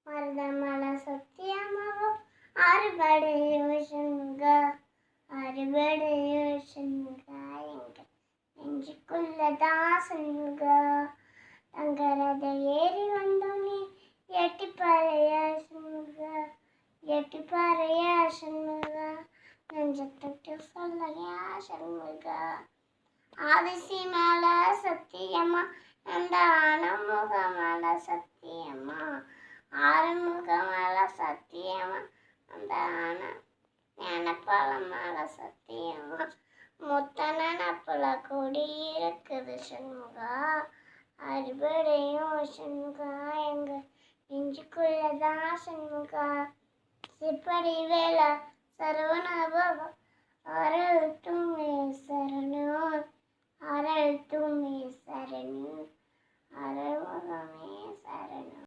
மருதமலை சத்தியமாவோ அறுபடையோ சண்முகா, அறுபடையோ சண்முகா, எங்க நெஞ்சுக்குள்ளதான் சண்முகா. தங்கரத ஏறி வந்தோனே எட்டி பாறையா சண்முகா, எட்டி பாறையா சண்முகா, நெஞ்சத்தொட்டு சொல்லையா சண்முகா. ஆதிசி மேல சத்தியமா, அந்த ஆனமுக மேல சத்தியமா, ஆறுமுக மேல சத்தியமா, அந்த நினப்பால மேல சத்தியமா, முத்த நினப்புல கூடி இருக்குது சண்முகா, அறுபடையும் சண்முகா, எங்க நெஞ்சுக்குள்ளதான் சண்முகா. சிப்படி வேலை சரவண பவ அருள் துமே சரணம், அருள் துமே சரணம், அருள்முகமே சரணம்.